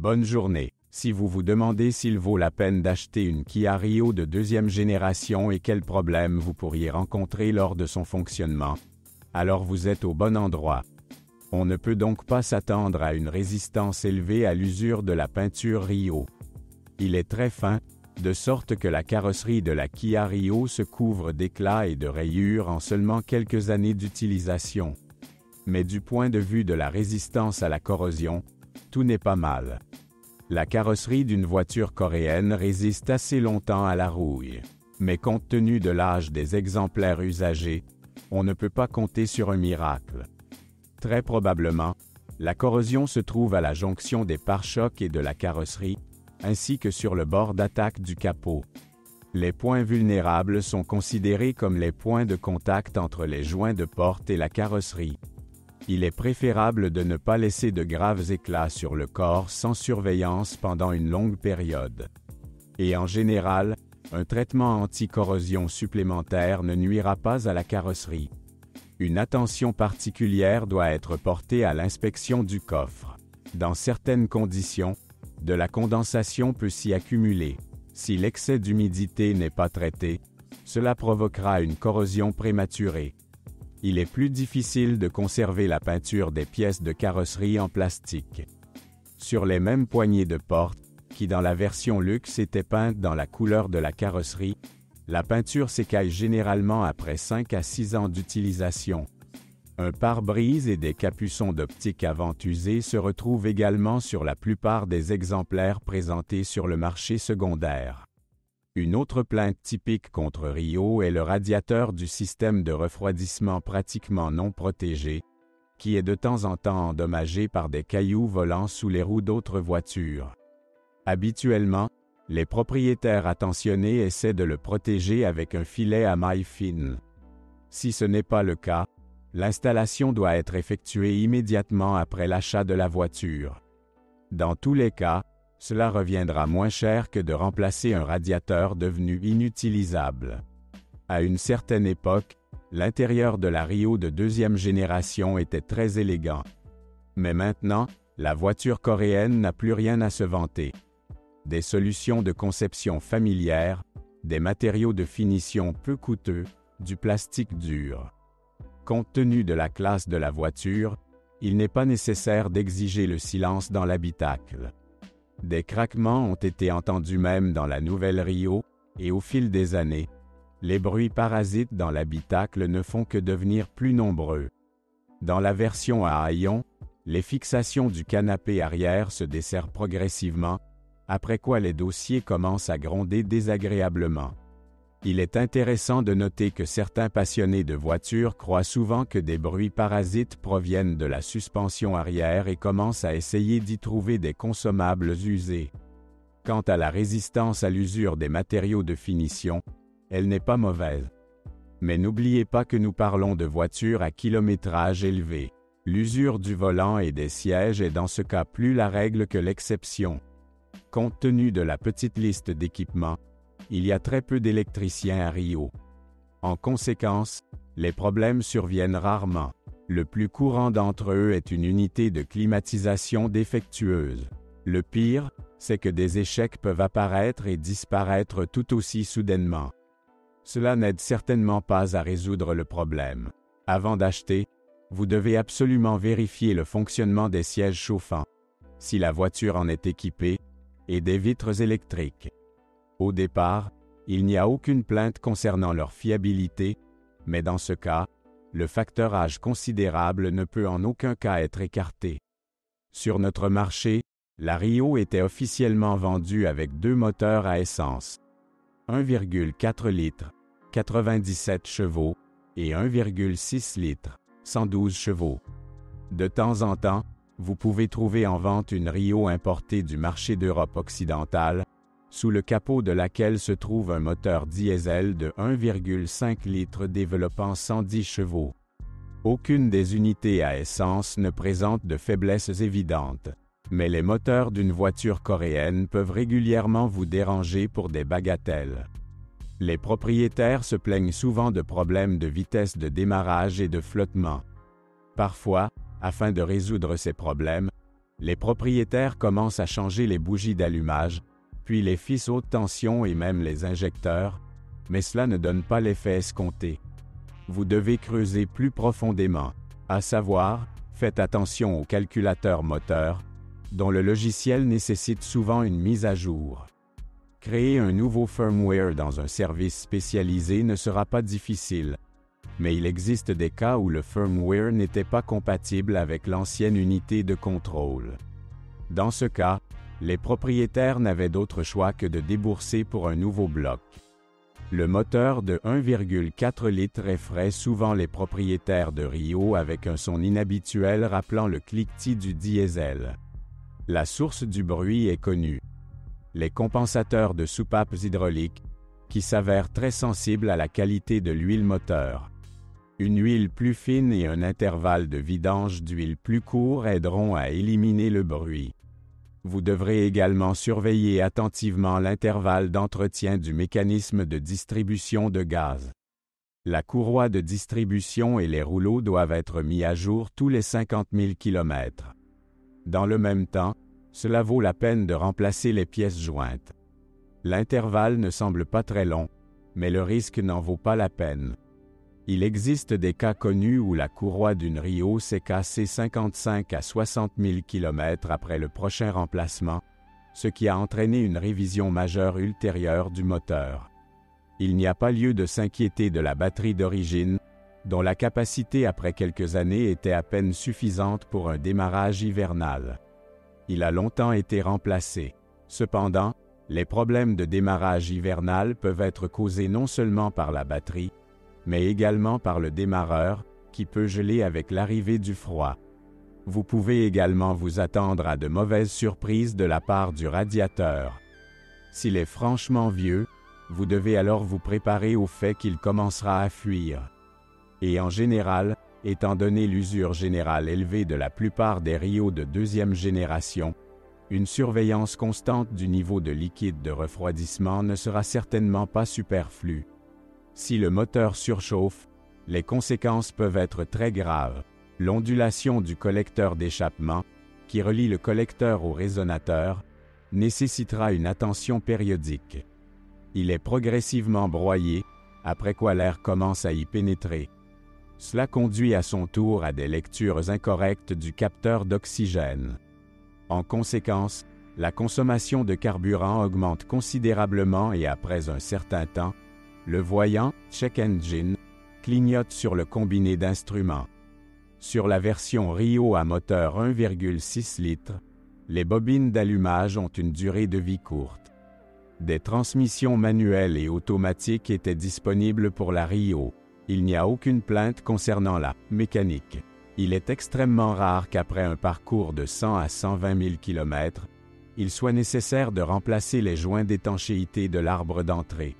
Bonne journée. Si vous vous demandez s'il vaut la peine d'acheter une Kia Rio de deuxième génération et quels problèmes vous pourriez rencontrer lors de son fonctionnement, alors vous êtes au bon endroit. On ne peut donc pas s'attendre à une résistance élevée à l'usure de la peinture Rio. Il est très fin, de sorte que la carrosserie de la Kia Rio se couvre d'éclats et de rayures en seulement quelques années d'utilisation. Mais du point de vue de la résistance à la corrosion, tout n'est pas mal. La carrosserie d'une voiture coréenne résiste assez longtemps à la rouille. Mais compte tenu de l'âge des exemplaires usagés, on ne peut pas compter sur un miracle. Très probablement, la corrosion se trouve à la jonction des pare-chocs et de la carrosserie, ainsi que sur le bord d'attaque du capot. Les points vulnérables sont considérés comme les points de contact entre les joints de porte et la carrosserie. Il est préférable de ne pas laisser de graves éclats sur le corps sans surveillance pendant une longue période. Et en général, un traitement anti-corrosion supplémentaire ne nuira pas à la carrosserie. Une attention particulière doit être portée à l'inspection du coffre. Dans certaines conditions, de la condensation peut s'y accumuler. Si l'excès d'humidité n'est pas traité, cela provoquera une corrosion prématurée. Il est plus difficile de conserver la peinture des pièces de carrosserie en plastique. Sur les mêmes poignées de porte, qui dans la version luxe étaient peintes dans la couleur de la carrosserie, la peinture s'écaille généralement après 5 à 6 ans d'utilisation. Un pare-brise et des capuçons d'optique avant usés se retrouvent également sur la plupart des exemplaires présentés sur le marché secondaire. Une autre plainte typique contre Rio est le radiateur du système de refroidissement pratiquement non protégé, qui est de temps en temps endommagé par des cailloux volant sous les roues d'autres voitures. Habituellement, les propriétaires attentionnés essaient de le protéger avec un filet à mailles fines. Si ce n'est pas le cas, l'installation doit être effectuée immédiatement après l'achat de la voiture. Dans tous les cas, cela reviendra moins cher que de remplacer un radiateur devenu inutilisable. À une certaine époque, l'intérieur de la Rio de deuxième génération était très élégant. Mais maintenant, la voiture coréenne n'a plus rien à se vanter. Des solutions de conception familière, des matériaux de finition peu coûteux, du plastique dur. Compte tenu de la classe de la voiture, il n'est pas nécessaire d'exiger le silence dans l'habitacle. Des craquements ont été entendus même dans la nouvelle Rio, et au fil des années, les bruits parasites dans l'habitacle ne font que devenir plus nombreux. Dans la version à haillons, les fixations du canapé arrière se desserrent progressivement, après quoi les dossiers commencent à gronder désagréablement. Il est intéressant de noter que certains passionnés de voitures croient souvent que des bruits parasites proviennent de la suspension arrière et commencent à essayer d'y trouver des consommables usés. Quant à la résistance à l'usure des matériaux de finition, elle n'est pas mauvaise. Mais n'oubliez pas que nous parlons de voitures à kilométrage élevé. L'usure du volant et des sièges est dans ce cas plus la règle que l'exception. Compte tenu de la petite liste d'équipements, il y a très peu d'électriciens à Rio. En conséquence, les problèmes surviennent rarement. Le plus courant d'entre eux est une unité de climatisation défectueuse. Le pire, c'est que des échecs peuvent apparaître et disparaître tout aussi soudainement. Cela n'aide certainement pas à résoudre le problème. Avant d'acheter, vous devez absolument vérifier le fonctionnement des sièges chauffants, si la voiture en est équipée, et des vitres électriques. Au départ, il n'y a aucune plainte concernant leur fiabilité, mais dans ce cas, le facteur âge considérable ne peut en aucun cas être écarté. Sur notre marché, la Rio était officiellement vendue avec 2 moteurs à essence, 1,4 litres, 97 chevaux, et 1,6 litres, 112 chevaux. De temps en temps, vous pouvez trouver en vente une Rio importée du marché d'Europe occidentale, sous le capot de laquelle se trouve un moteur diesel de 1,5 litres développant 110 chevaux. Aucune des unités à essence ne présente de faiblesses évidentes, mais les moteurs d'une voiture coréenne peuvent régulièrement vous déranger pour des bagatelles. Les propriétaires se plaignent souvent de problèmes de vitesse de démarrage et de flottement. Parfois, afin de résoudre ces problèmes, Les propriétaires commencent à changer les bougies d'allumage, puis les fils haute tension et même les injecteurs, mais cela ne donne pas l'effet escompté. Vous devez creuser plus profondément, à savoir, faites attention au calculateur moteur, dont le logiciel nécessite souvent une mise à jour. Créer un nouveau firmware dans un service spécialisé ne sera pas difficile, mais il existe des cas où le firmware n'était pas compatible avec l'ancienne unité de contrôle. Dans ce cas, les propriétaires n'avaient d'autre choix que de débourser pour un nouveau bloc. Le moteur de 1,4 litres effraie souvent les propriétaires de Rio avec un son inhabituel rappelant le cliquetis du diesel. La source du bruit est connue. Les compensateurs de soupapes hydrauliques, qui s'avèrent très sensibles à la qualité de l'huile moteur. Une huile plus fine et un intervalle de vidange d'huile plus court aideront à éliminer le bruit. Vous devrez également surveiller attentivement l'intervalle d'entretien du mécanisme de distribution de gaz. La courroie de distribution et les rouleaux doivent être mis à jour tous les 50 000 km. Dans le même temps, cela vaut la peine de remplacer les pièces jointes. L'intervalle ne semble pas très long, mais le risque n'en vaut pas la peine. Il existe des cas connus où la courroie d'une Rio s'est cassée 55 à 60 000 km après le prochain remplacement, ce qui a entraîné une révision majeure ultérieure du moteur. Il n'y a pas lieu de s'inquiéter de la batterie d'origine, dont la capacité après quelques années était à peine suffisante pour un démarrage hivernal. Il a longtemps été remplacé. Cependant, les problèmes de démarrage hivernal peuvent être causés non seulement par la batterie, mais également par le démarreur, qui peut geler avec l'arrivée du froid. Vous pouvez également vous attendre à de mauvaises surprises de la part du radiateur. S'il est franchement vieux, vous devez alors vous préparer au fait qu'il commencera à fuir. Et en général, étant donné l'usure générale élevée de la plupart des Rio de deuxième génération, une surveillance constante du niveau de liquide de refroidissement ne sera certainement pas superflue. Si le moteur surchauffe, les conséquences peuvent être très graves. L'ondulation du collecteur d'échappement, qui relie le collecteur au résonateur, nécessitera une attention périodique. Il est progressivement broyé, après quoi l'air commence à y pénétrer. Cela conduit à son tour à des lectures incorrectes du capteur d'oxygène. En conséquence, la consommation de carburant augmente considérablement et après un certain temps, le voyant « Check Engine » clignote sur le combiné d'instruments. Sur la version Rio à moteur 1,6 litres, les bobines d'allumage ont une durée de vie courte. Des transmissions manuelles et automatiques étaient disponibles pour la Rio. Il n'y a aucune plainte concernant la mécanique. Il est extrêmement rare qu'après un parcours de 100 à 120 000 km, il soit nécessaire de remplacer les joints d'étanchéité de l'arbre d'entrée.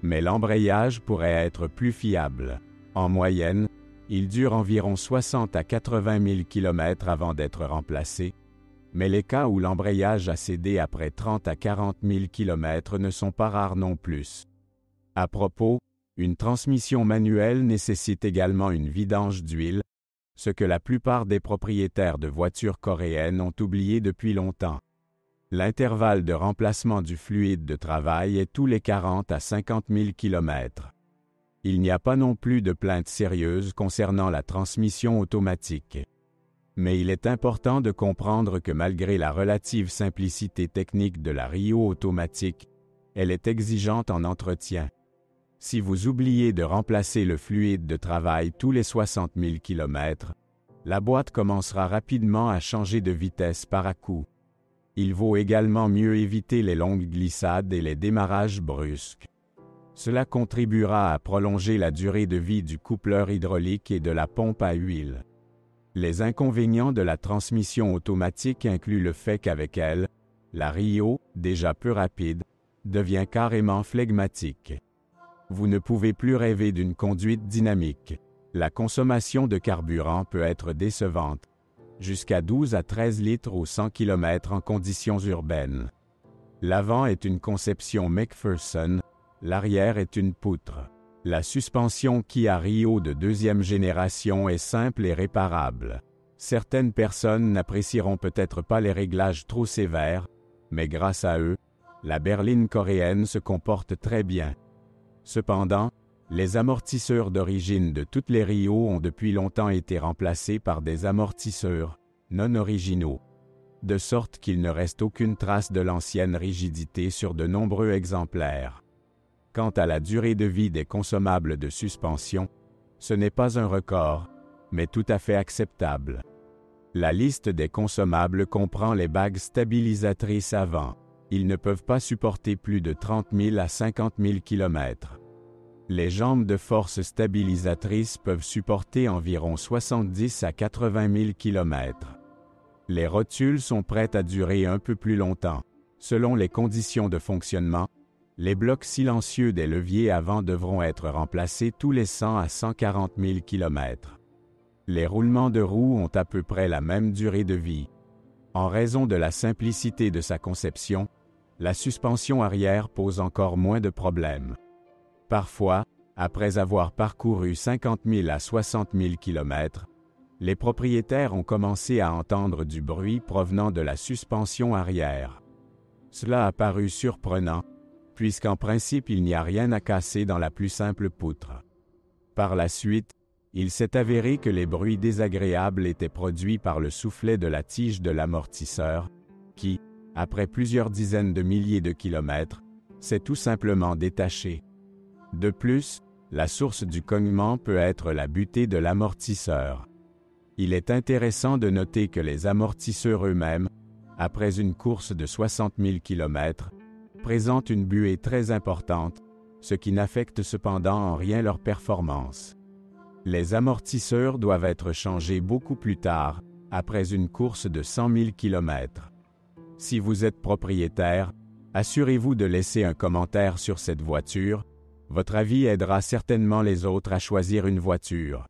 Mais l'embrayage pourrait être plus fiable. En moyenne, il dure environ 60 à 80 000 km avant d'être remplacé, mais les cas où l'embrayage a cédé après 30 à 40 000 km ne sont pas rares non plus. À propos, une transmission manuelle nécessite également une vidange d'huile, ce que la plupart des propriétaires de voitures coréennes ont oublié depuis longtemps. L'intervalle de remplacement du fluide de travail est tous les 40 à 50 000 km. Il n'y a pas non plus de plainte sérieuse concernant la transmission automatique. Mais il est important de comprendre que malgré la relative simplicité technique de la Rio automatique, elle est exigeante en entretien. Si vous oubliez de remplacer le fluide de travail tous les 60 000 km, la boîte commencera rapidement à changer de vitesse par à-coups. Il vaut également mieux éviter les longues glissades et les démarrages brusques. Cela contribuera à prolonger la durée de vie du coupleur hydraulique et de la pompe à huile. Les inconvénients de la transmission automatique incluent le fait qu'avec elle, la Rio, déjà peu rapide, devient carrément flegmatique. Vous ne pouvez plus rêver d'une conduite dynamique. La consommation de carburant peut être décevante, jusqu'à 12 à 13 litres au 100 km en conditions urbaines. L'avant est une conception McPherson, l'arrière est une poutre. La suspension Kia Rio de deuxième génération est simple et réparable. Certaines personnes n'apprécieront peut-être pas les réglages trop sévères, mais grâce à eux, la berline coréenne se comporte très bien. Cependant, les amortisseurs d'origine de toutes les Rio ont depuis longtemps été remplacés par des amortisseurs non originaux, de sorte qu'il ne reste aucune trace de l'ancienne rigidité sur de nombreux exemplaires. Quant à la durée de vie des consommables de suspension, ce n'est pas un record, mais tout à fait acceptable. La liste des consommables comprend les bagues stabilisatrices avant. Ils ne peuvent pas supporter plus de 30 000 à 50 000 km. Les jambes de force stabilisatrices peuvent supporter environ 70 à 80 000 km. Les rotules sont prêtes à durer un peu plus longtemps. Selon les conditions de fonctionnement, les blocs silencieux des leviers avant devront être remplacés tous les 100 à 140 000 km. Les roulements de roues ont à peu près la même durée de vie. En raison de la simplicité de sa conception, la suspension arrière pose encore moins de problèmes. Parfois, après avoir parcouru 50 000 à 60 000 km, les propriétaires ont commencé à entendre du bruit provenant de la suspension arrière. Cela a paru surprenant, puisqu'en principe il n'y a rien à casser dans la plus simple poutre. Par la suite, il s'est avéré que les bruits désagréables étaient produits par le soufflet de la tige de l'amortisseur, qui, après plusieurs dizaines de milliers de kilomètres, s'est tout simplement détaché. De plus, la source du cognement peut être la butée de l'amortisseur. Il est intéressant de noter que les amortisseurs eux-mêmes, après une course de 60 000 km, présentent une buée très importante, ce qui n'affecte cependant en rien leur performance. Les amortisseurs doivent être changés beaucoup plus tard, après une course de 100 000 km. Si vous êtes propriétaire, assurez-vous de laisser un commentaire sur cette voiture. Votre avis aidera certainement les autres à choisir une voiture.